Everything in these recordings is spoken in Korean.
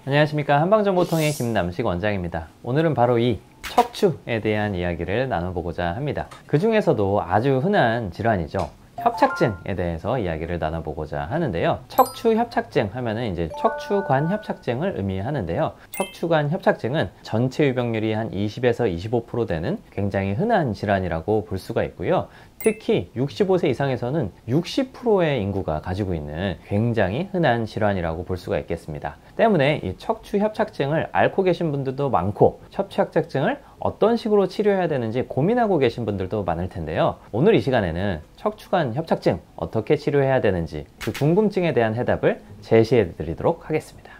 안녕하십니까, 한방정보통의 김남식 원장입니다. 오늘은 바로 이 척추에 대한 이야기를 나눠보고자 합니다. 그 중에서도 아주 흔한 질환이죠, 협착증에 대해서 이야기를 나눠보고자 하는데요. 척추 협착증 하면은 이제 척추관 협착증을 의미하는데요. 척추관 협착증은 전체 유병률이 한 20에서 25% 되는 굉장히 흔한 질환이라고 볼 수가 있고요. 특히 65세 이상에서는 60%의 인구가 가지고 있는 굉장히 흔한 질환이라고 볼 수가 있겠습니다. 때문에 이 척추 협착증을 앓고 계신 분들도 많고, 척추 협착증을 어떤 식으로 치료해야 되는지 고민하고 계신 분들도 많을 텐데요. 오늘 이 시간에는 척추관 협착증 어떻게 치료해야 되는지 그 궁금증에 대한 해답을 제시해 드리도록 하겠습니다.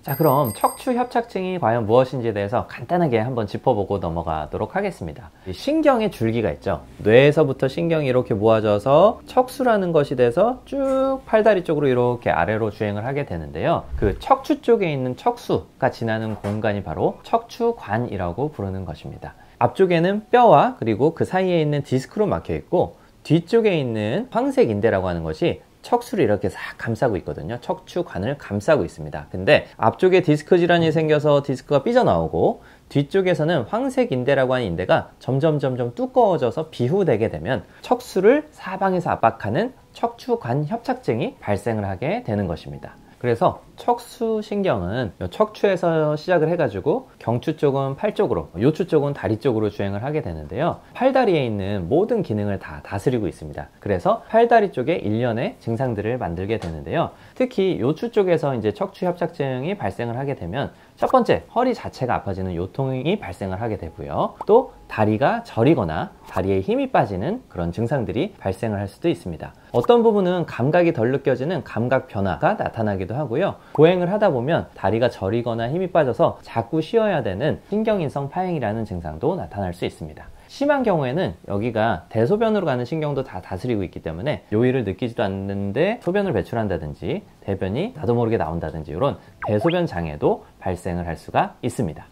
자, 그럼 척추 협착증이 과연 무엇인지에 대해서 간단하게 한번 짚어보고 넘어가도록 하겠습니다. 신경의 줄기가 있죠. 뇌에서부터 신경이 이렇게 모아져서 척수라는 것이 돼서 쭉 팔다리 쪽으로 이렇게 아래로 주행을 하게 되는데요. 그 척추 쪽에 있는 척수가 지나는 공간이 바로 척추관이라고 부르는 것입니다. 앞쪽에는 뼈와 그리고 그 사이에 있는 디스크로 막혀 있고, 뒤쪽에 있는 황색인대라고 하는 것이 척수를 이렇게 싹 감싸고 있거든요. 척추관을 감싸고 있습니다. 근데 앞쪽에 디스크 질환이 생겨서 디스크가 삐져나오고, 뒤쪽에서는 황색인대라고 하는 인대가 점점 두꺼워져서 비후되게 되면 척수를 사방에서 압박하는 척추관 협착증이 발생을 하게 되는 것입니다. 그래서 척수신경은 척추에서 시작을 해가지고 경추 쪽은 팔 쪽으로, 요추 쪽은 다리 쪽으로 주행을 하게 되는데요. 팔다리에 있는 모든 기능을 다 다스리고 있습니다. 그래서 팔다리 쪽에 일련의 증상들을 만들게 되는데요. 특히 요추 쪽에서 이제 척추 협착증이 발생을 하게 되면 첫 번째, 허리 자체가 아파지는 요통이 발생을 하게 되고요. 또 다리가 저리거나 다리에 힘이 빠지는 그런 증상들이 발생을 할 수도 있습니다. 어떤 부분은 감각이 덜 느껴지는 감각 변화가 나타나기도 하고요. 보행을 하다 보면 다리가 저리거나 힘이 빠져서 자꾸 쉬어야 되는 신경인성 파행이라는 증상도 나타날 수 있습니다. 심한 경우에는 여기가 대소변으로 가는 신경도 다 다스리고 있기 때문에 요일을 느끼지도 않는데 소변을 배출한다든지 대변이 나도 모르게 나온다든지 이런 대소변 장애도 발생을 할 수가 있습니다.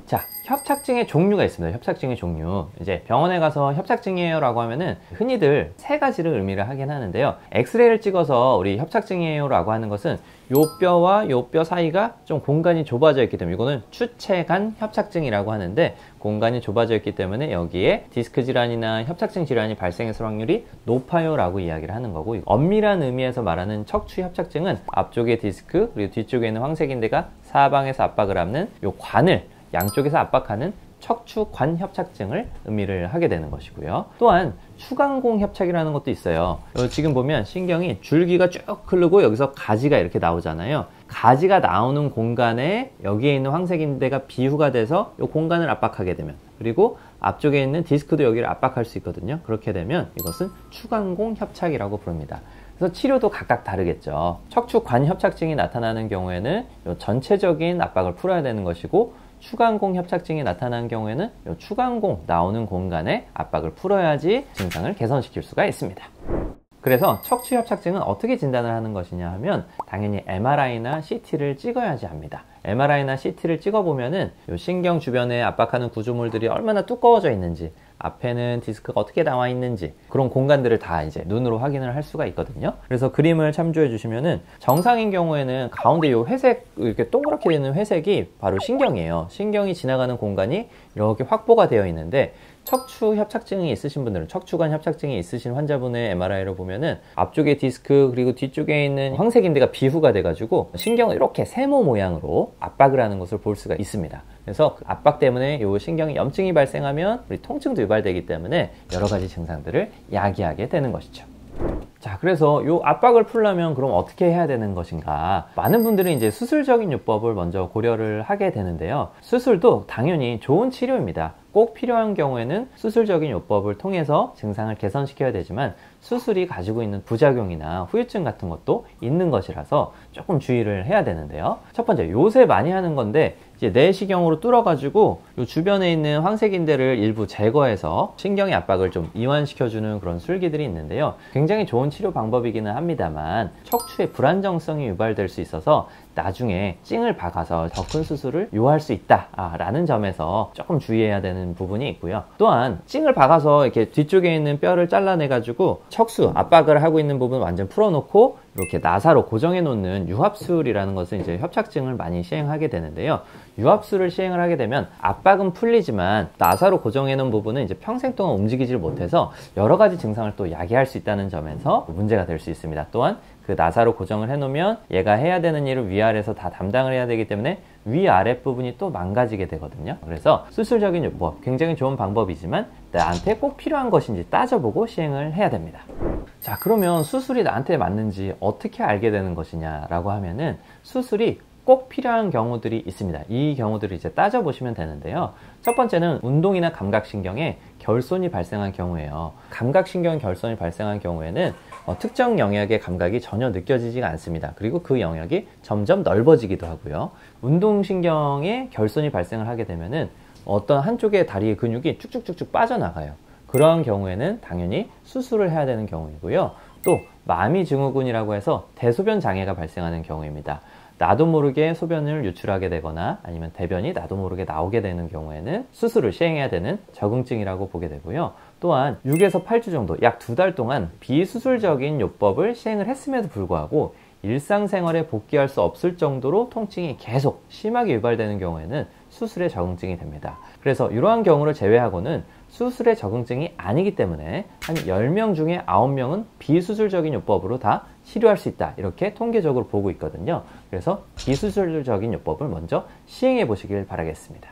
자, 협착증의 종류가 있습니다. 협착증의 종류. 이제 병원에 가서 협착증이에요 라고 하면은 흔히들 세 가지를 의미를 하긴 하는데요. 엑스레이를 찍어서 우리 협착증이에요 라고 하는 것은 요 뼈와 요 뼈 사이가 좀 공간이 좁아져 있기 때문에, 이거는 추체간 협착증이라고 하는데, 공간이 좁아져 있기 때문에 여기에 디스크 질환이나 협착증 질환이 발생했을 확률이 높아요 라고 이야기를 하는 거고, 엄밀한 의미에서 말하는 척추 협착증은 앞쪽에 디스크 그리고 뒤쪽에 있는 황색인대가 사방에서 압박을 하는 요 관을 양쪽에서 압박하는 척추관 협착증을 의미를 하게 되는 것이고요. 또한 추간공 협착이라는 것도 있어요. 지금 보면 신경이 줄기가 쭉 흐르고 여기서 가지가 이렇게 나오잖아요. 가지가 나오는 공간에 여기에 있는 황색인대가 비후가 돼서 이 공간을 압박하게 되면, 그리고 앞쪽에 있는 디스크도 여기를 압박할 수 있거든요. 그렇게 되면 이것은 추간공 협착이라고 부릅니다. 그래서 치료도 각각 다르겠죠. 척추관 협착증이 나타나는 경우에는 이 전체적인 압박을 풀어야 되는 것이고, 추간공 협착증이 나타나는 경우에는 이 추간공 나오는 공간에 압박을 풀어야지 증상을 개선시킬 수가 있습니다. 그래서 척추 협착증은 어떻게 진단을 하는 것이냐 하면 당연히 MRI나 CT를 찍어야지 합니다. MRI나 CT를 찍어보면은 이 신경 주변에 압박하는 구조물들이 얼마나 두꺼워져 있는지, 앞에는 디스크가 어떻게 나와 있는지, 그런 공간들을 다 이제 눈으로 확인을 할 수가 있거든요. 그래서 그림을 참조해 주시면은 정상인 경우에는 가운데 요 회색, 이렇게 동그랗게 되는 회색이 바로 신경이에요. 신경이 지나가는 공간이 이렇게 확보가 되어 있는데, 척추 협착증이 있으신 분들은, 척추관 협착증이 있으신 환자분의 MRI로 보면은 앞쪽에 디스크 그리고 뒤쪽에 있는 황색인대가 비후가 돼가지고 신경을 이렇게 세모 모양으로 압박을 하는 것을 볼 수가 있습니다. 그래서 그 압박 때문에 이 신경에 염증이 발생하면 우리 통증도 유발되기 때문에 여러 가지 증상들을 야기하게 되는 것이죠. 자, 그래서 이 압박을 풀려면 그럼 어떻게 해야 되는 것인가? 많은 분들이 이제 수술적인 요법을 먼저 고려를 하게 되는데요. 수술도 당연히 좋은 치료입니다. 꼭 필요한 경우에는 수술적인 요법을 통해서 증상을 개선시켜야 되지만, 수술이 가지고 있는 부작용이나 후유증 같은 것도 있는 것이라서 조금 주의를 해야 되는데요. 첫 번째, 요새 많이 하는 건데, 이제 내시경으로 뚫어가지고 요 주변에 있는 황색인대를 일부 제거해서 신경의 압박을 좀 이완시켜주는 그런 술기들이 있는데요. 굉장히 좋은 치료 방법이기는 합니다만 척추의 불안정성이 유발될 수 있어서 나중에 찡을 박아서 더 큰 수술을 요할 수 있다 라는 점에서 조금 주의해야 되는 부분이 있고요. 또한 찡을 박아서 이렇게 뒤쪽에 있는 뼈를 잘라내 가지고 척수 압박을 하고 있는 부분 완전 풀어놓고 이렇게 나사로 고정해 놓는 유합술이라는 것은 이제 협착증을 많이 시행하게 되는데요. 유합술을 시행을 하게 되면 압박은 풀리지만 나사로 고정해 놓은 부분은 이제 평생 동안 움직이질 못해서 여러 가지 증상을 또 야기할 수 있다는 점에서 문제가 될 수 있습니다. 또한 그 나사로 고정을 해 놓으면 얘가 해야 되는 일을 위아래에서 다 담당을 해야 되기 때문에 위아래 부분이 또 망가지게 되거든요. 그래서 수술적인 요법 굉장히 좋은 방법이지만 나한테 꼭 필요한 것인지 따져보고 시행을 해야 됩니다. 자, 그러면 수술이 나한테 맞는지 어떻게 알게 되는 것이냐라고 하면은 수술이 꼭 필요한 경우들이 있습니다. 이 경우들을 이제 따져보시면 되는데요. 첫 번째는 운동이나 감각신경에 결손이 발생한 경우예요. 감각신경 결손이 발생한 경우에는 특정 영역의 감각이 전혀 느껴지지가 않습니다. 그리고 그 영역이 점점 넓어지기도 하고요. 운동신경에 결손이 발생을 하게 되면은 어떤 한쪽의 다리의 근육이 쭉쭉쭉쭉 빠져나가요. 그런 경우에는 당연히 수술을 해야 되는 경우이고요. 또 마미증후군이라고 해서 대소변 장애가 발생하는 경우입니다. 나도 모르게 소변을 유출하게 되거나 아니면 대변이 나도 모르게 나오게 되는 경우에는 수술을 시행해야 되는 적응증이라고 보게 되고요. 또한 6에서 8주 정도, 약 2달 동안 비수술적인 요법을 시행을 했음에도 불구하고 일상생활에 복귀할 수 없을 정도로 통증이 계속 심하게 유발되는 경우에는 수술의 적응증이 됩니다. 그래서 이러한 경우를 제외하고는 수술의 적응증이 아니기 때문에 한 10명 중에 9명은 비수술적인 요법으로 다 치료할 수 있다, 이렇게 통계적으로 보고 있거든요. 그래서 비수술적인 요법을 먼저 시행해 보시길 바라겠습니다.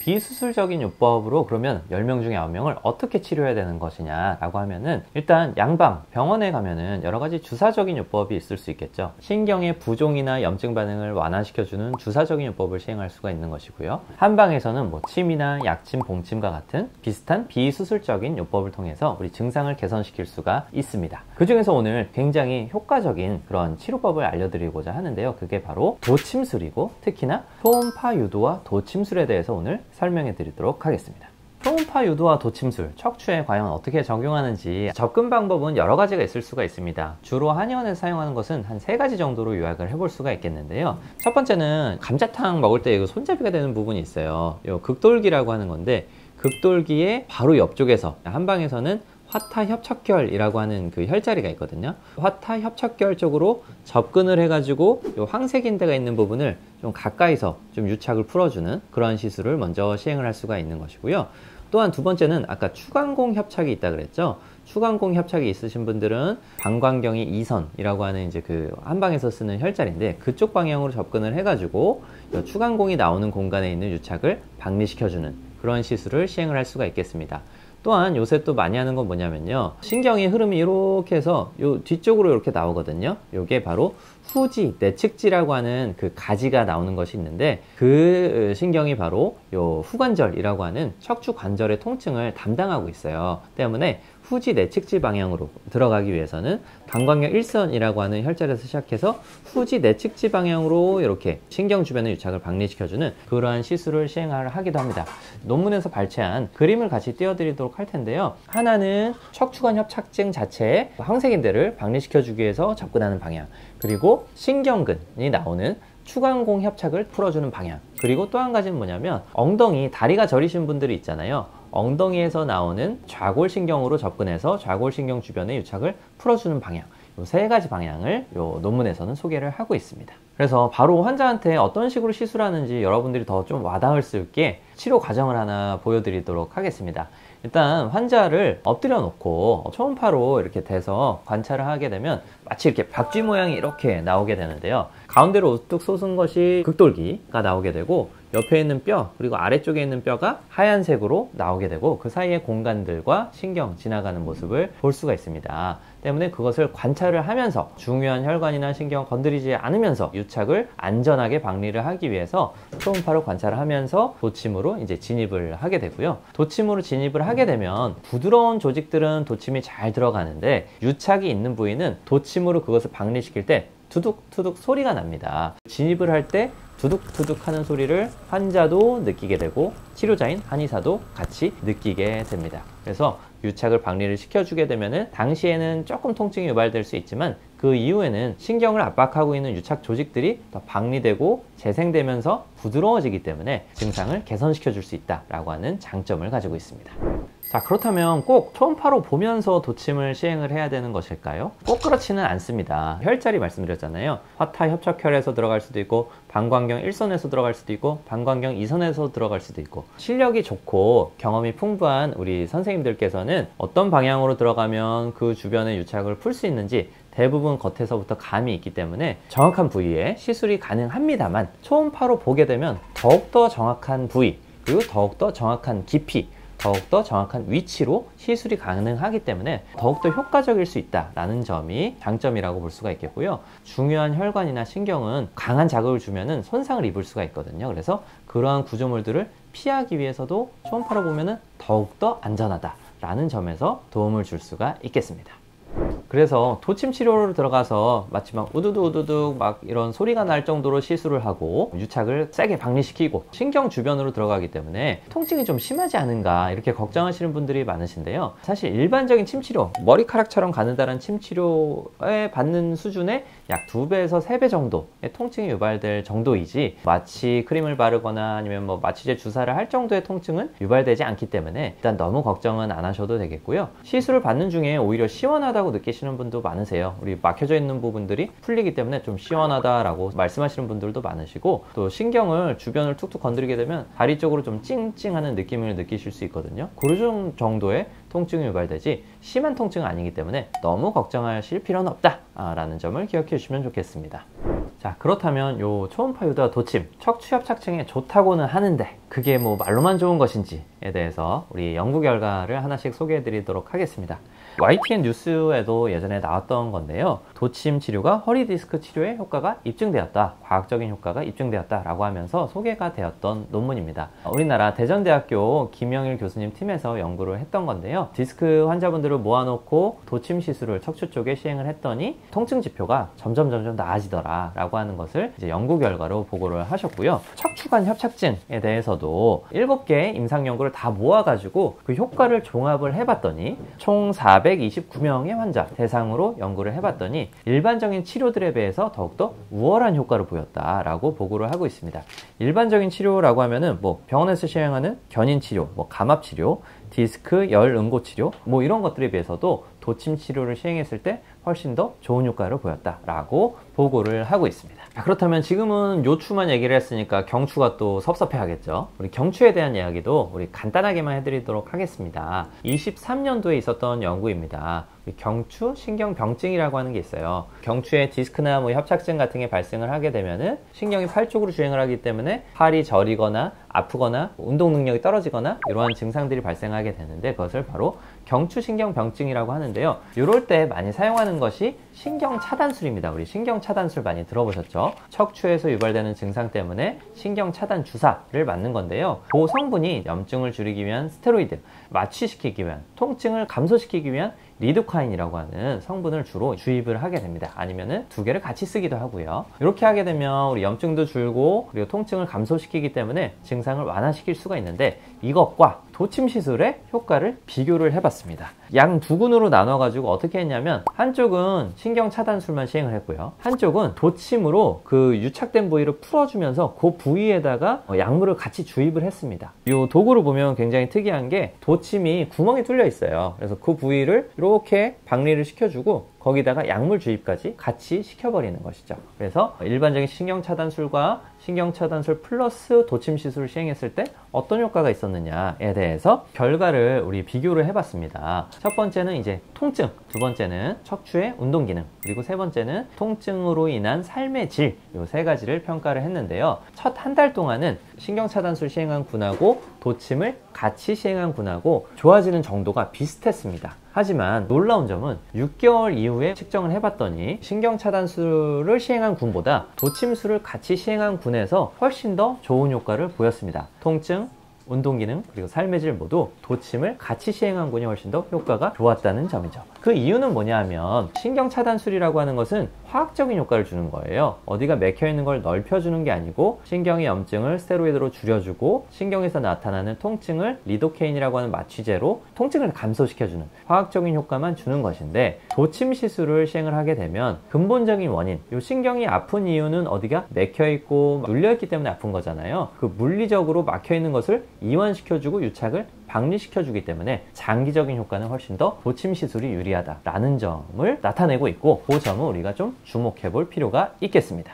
비수술적인 요법으로 그러면 10명 중에 9명을 어떻게 치료해야 되는 것이냐라고 하면은, 일단 양방 병원에 가면은 여러 가지 주사적인 요법이 있을 수 있겠죠. 신경의 부종이나 염증 반응을 완화시켜주는 주사적인 요법을 시행할 수가 있는 것이고요. 한방에서는 뭐 침이나 약침, 봉침과 같은 비슷한 비수술적인 요법을 통해서 우리 증상을 개선시킬 수가 있습니다. 그 중에서 오늘 굉장히 효과적인 그런 치료법을 알려드리고자 하는데요. 그게 바로 도침술이고, 특히나 초음파 유도와 도침술에 대해서 오늘 설명해 드리도록 하겠습니다. 초음파 유도와 도침술, 척추에 과연 어떻게 적용하는지 접근 방법은 여러 가지가 있을 수가 있습니다. 주로 한의원에서 사용하는 것은 한 3가지 정도로 요약을 해볼 수가 있겠는데요. 첫 번째는 감자탕 먹을 때 이거 손잡이가 되는 부분이 있어요. 이 극돌기라고 하는 건데, 극돌기의 바로 옆쪽에서 한방에서는 화타협착결이라고 하는 그 혈자리가 있거든요. 화타협착결 쪽으로 접근을 해가지고 요 황색인대가 있는 부분을 좀 가까이서 좀 유착을 풀어주는 그런 시술을 먼저 시행을 할 수가 있는 것이고요. 또한 두 번째는 아까 추간공 협착이 있다 그랬죠. 추간공 협착이 있으신 분들은 방광경이 2선이라고 하는 이제 그 한방에서 쓰는 혈자리인데, 그쪽 방향으로 접근을 해가지고 추간공이 나오는 공간에 있는 유착을 박리시켜주는 그런 시술을 시행을 할 수가 있겠습니다. 또한 요새 또 많이 하는 건 뭐냐면요, 신경의 흐름이 이렇게 해서 요 뒤쪽으로 이렇게 나오거든요. 요게 바로 후지, 내측지라고 하는 그 가지가 나오는 것이 있는데, 그 신경이 바로 요 후관절이라고 하는 척추 관절의 통증을 담당하고 있어요. 때문에 후지 내측지 방향으로 들어가기 위해서는 방광경 1선이라고 하는 혈자리에서 시작해서 후지 내측지 방향으로 이렇게 신경 주변의 유착을 박리시켜주는 그러한 시술을 시행하기도 합니다. 논문에서 발췌한 그림을 같이 띄워드리도록 할 텐데요. 하나는 척추관 협착증 자체의 황색인대를 박리시켜주기 위해서 접근하는 방향, 그리고 신경근이 나오는 추간공 협착을 풀어주는 방향, 그리고 또 한 가지는 뭐냐면 엉덩이, 다리가 저리신 분들이 있잖아요. 엉덩이에서 나오는 좌골신경으로 접근해서 좌골신경 주변의 유착을 풀어주는 방향, 이 3가지 방향을 요 논문에서는 소개를 하고 있습니다. 그래서 바로 환자한테 어떤 식으로 시술하는지 여러분들이 더 좀 와닿을 수 있게 치료 과정을 하나 보여드리도록 하겠습니다. 일단 환자를 엎드려 놓고 초음파로 이렇게 대서 관찰을 하게 되면 마치 이렇게 박쥐 모양이 이렇게 나오게 되는데요. 가운데로 우뚝 솟은 것이 극돌기가 나오게 되고, 옆에 있는 뼈, 그리고 아래쪽에 있는 뼈가 하얀색으로 나오게 되고, 그 사이의 공간들과 신경 지나가는 모습을 볼 수가 있습니다. 때문에 그것을 관찰을 하면서 중요한 혈관이나 신경 건드리지 않으면서 유착을 안전하게 박리를 하기 위해서 초음파로 관찰을 하면서 도침으로 이제 진입을 하게 되고요. 도침으로 진입을 하게 되면 부드러운 조직들은 도침이 잘 들어가는데, 유착이 있는 부위는 도침으로 그것을 박리시킬 때 투둑투둑 소리가 납니다. 진입을 할 때 두둑두둑 하는 소리를 환자도 느끼게 되고 치료자인 한의사도 같이 느끼게 됩니다. 그래서 유착을 박리를 시켜주게 되면은 당시에는 조금 통증이 유발될 수 있지만 그 이후에는 신경을 압박하고 있는 유착 조직들이 더 박리되고 재생되면서 부드러워지기 때문에 증상을 개선시켜 줄 수 있다라고 하는 장점을 가지고 있습니다. 자, 그렇다면 꼭 초음파로 보면서 도침을 시행을 해야 되는 것일까요? 꼭 그렇지는 않습니다. 혈자리 말씀드렸잖아요. 화타 협착혈에서 들어갈 수도 있고 방광경 1선에서 들어갈 수도 있고 방광경 2선에서 들어갈 수도 있고 실력이 좋고 경험이 풍부한 우리 선생님들께서는 어떤 방향으로 들어가면 그 주변의 유착을 풀 수 있는지 대부분 겉에서부터 감이 있기 때문에 정확한 부위에 시술이 가능합니다만 초음파로 보게 되면 더욱더 정확한 부위 그리고 더욱더 정확한 깊이 더욱더 정확한 위치로 시술이 가능하기 때문에 더욱더 효과적일 수 있다는 점이 장점이라고 볼 수가 있겠고요. 중요한 혈관이나 신경은 강한 자극을 주면 손상을 입을 수가 있거든요. 그래서 그러한 구조물들을 피하기 위해서도 초음파로 보면 더욱더 안전하다라는 점에서 도움을 줄 수가 있겠습니다. 그래서 도침 치료로 들어가서 마치 막 우두둑 막 이런 소리가 날 정도로 시술을 하고 유착을 세게 박리시키고 신경 주변으로 들어가기 때문에 통증이 좀 심하지 않은가 이렇게 걱정하시는 분들이 많으신데요. 사실 일반적인 침치료, 머리카락처럼 가느다란 침치료에 받는 수준의 약 2배에서 3배 정도의 통증이 유발될 정도이지 마취 크림을 바르거나 아니면 뭐 마취제 주사를 할 정도의 통증은 유발되지 않기 때문에 일단 너무 걱정은 안 하셔도 되겠고요. 시술을 받는 중에 오히려 시원하다고 느끼시는 분도 많으세요. 우리 막혀져 있는 부분들이 풀리기 때문에 좀 시원하다라고 말씀하시는 분들도 많으시고 또 신경을 주변을 툭툭 건드리게 되면 다리 쪽으로 좀 찡찡하는 느낌을 느끼실 수 있거든요. 그 정도의 통증이 유발되지 심한 통증은 아니기 때문에 너무 걱정하실 필요는 없다라는 점을 기억해 주시면 좋겠습니다. 자, 그렇다면 요 초음파 유도와 도침, 척추 협착증에 좋다고는 하는데 그게 뭐 말로만 좋은 것인지에 대해서 우리 연구 결과를 하나씩 소개해 드리도록 하겠습니다. YTN 뉴스에도 예전에 나왔던 건데요. 도침 치료가 허리 디스크 치료에 효과가 입증되었다. 과학적인 효과가 입증되었다라고 하면서 소개가 되었던 논문입니다. 우리나라 대전대학교 김영일 교수님 팀에서 연구를 했던 건데요. 디스크 환자분들을 모아놓고 도침 시술을 척추 쪽에 시행을 했더니 통증 지표가 점점 나아지더라 라고 하는 것을 이제 연구 결과로 보고를 하셨고요. 척추관 협착증에 대해서도 7개의 임상 연구를 다 모아가지고 그 효과를 종합을 해봤더니 총 429명의 환자 대상으로 연구를 해봤더니 일반적인 치료들에 비해서 더욱더 우월한 효과를 보였다라고 보고를 하고 있습니다. 일반적인 치료라고 하면은 뭐 병원에서 시행하는 견인 치료, 뭐 감압 치료, 디스크, 열 응고 치료 뭐 이런 것들에 비해서도 도침 치료를 시행했을 때 훨씬 더 좋은 효과를 보였다라고 보고를 하고 있습니다. 그렇다면 지금은 요추만 얘기를 했으니까 경추가 또 섭섭해 하겠죠. 우리 경추에 대한 이야기도 우리 간단하게만 해드리도록 하겠습니다. 23년도에 있었던 연구입니다. 경추 신경병증이라고 하는 게 있어요. 경추에 디스크나 뭐 협착증 같은 게 발생을 하게 되면은 신경이 팔 쪽으로 주행을 하기 때문에 팔이 저리거나 아프거나 운동 능력이 떨어지거나 이러한 증상들이 발생하게 되는데 그것을 바로 경추 신경병증이라고 하는데요. 이럴 때 많이 사용하는 것이 신경 차단술입니다. 우리 신경 차단술 많이 들어보셨죠? 척추에서 유발되는 증상 때문에 신경 차단 주사를 맞는 건데요. 그 성분이 염증을 줄이기 위한 스테로이드, 마취시키기 위한, 통증을 감소시키기 위한 리도카인이라고 하는 성분을 주로 주입을 하게 됩니다. 아니면은 2개를 같이 쓰기도 하고요. 이렇게 하게 되면 우리 염증도 줄고 그리고 통증을 감소시키기 때문에 증상을 완화시킬 수가 있는데 이것과 도침 시술의 효과를 비교를 해봤습니다. 양 2군으로 나눠가지고 어떻게 했냐면 한쪽은 신경 차단술만 시행을 했고요. 한쪽은 도침으로 그 유착된 부위를 풀어주면서 그 부위에다가 약물을 같이 주입을 했습니다. 이 도구를 보면 굉장히 특이한 게 도침이 구멍이 뚫려 있어요. 그래서 그 부위를 이렇게 박리를 시켜주고 거기다가 약물 주입까지 같이 시켜버리는 것이죠. 그래서 일반적인 신경차단술과 신경차단술 플러스 도침 시술을 시행했을 때 어떤 효과가 있었느냐에 대해서 결과를 우리 비교를 해봤습니다. 첫 번째는 이제 통증, 두 번째는 척추의 운동 기능, 그리고 세 번째는 통증으로 인한 삶의 질, 이 3가지를 평가를 했는데요. 첫 한 달 동안은 신경차단술 시행한 군하고 도침을 같이 시행한 군하고 좋아지는 정도가 비슷했습니다. 하지만 놀라운 점은 6개월 이후에 측정을 해봤더니 신경차단술을 시행한 군보다 도침술을 같이 시행한 군에서 훨씬 더 좋은 효과를 보였습니다. 통증, 운동기능, 그리고 삶의 질 모두 도침을 같이 시행한 군이 훨씬 더 효과가 좋았다는 점이죠. 그 이유는 뭐냐 하면 신경차단술이라고 하는 것은 화학적인 효과를 주는 거예요. 어디가 맥혀있는 걸 넓혀주는 게 아니고 신경의 염증을 스테로이드로 줄여주고 신경에서 나타나는 통증을 리도케인이라고 하는 마취제로 통증을 감소시켜주는 화학적인 효과만 주는 것인데, 도침 시술을 시행을 하게 되면 근본적인 원인, 이 신경이 아픈 이유는 어디가 맥혀있고 눌려있기 때문에 아픈 거잖아요. 그 물리적으로 막혀있는 것을 이완시켜주고 유착을 박리시켜주기 때문에 장기적인 효과는 훨씬 더 도침 시술이 유리하다라는 점을 나타내고 있고, 그 점은 우리가 좀 주목해 볼 필요가 있겠습니다.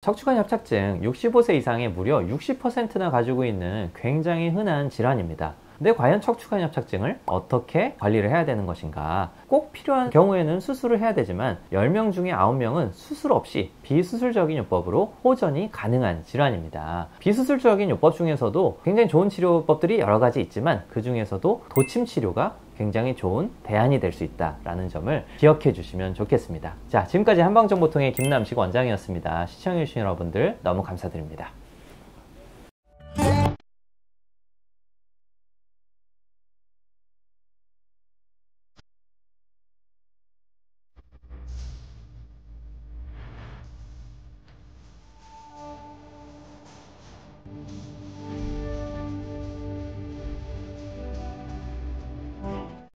척추관 협착증 65세 이상의 무려 60%나 가지고 있는 굉장히 흔한 질환입니다. 근데 과연 척추관 협착증을 어떻게 관리를 해야 되는 것인가? 꼭 필요한 경우에는 수술을 해야 되지만 10명 중에 9명은 수술 없이 비수술적인 요법으로 호전이 가능한 질환입니다. 비수술적인 요법 중에서도 굉장히 좋은 치료법들이 여러 가지 있지만 그 중에서도 도침 치료가 굉장히 좋은 대안이 될 수 있다는 점을 기억해 주시면 좋겠습니다. 자, 지금까지 한방정보통의 김남식 원장이었습니다. 시청해주신 여러분들 너무 감사드립니다.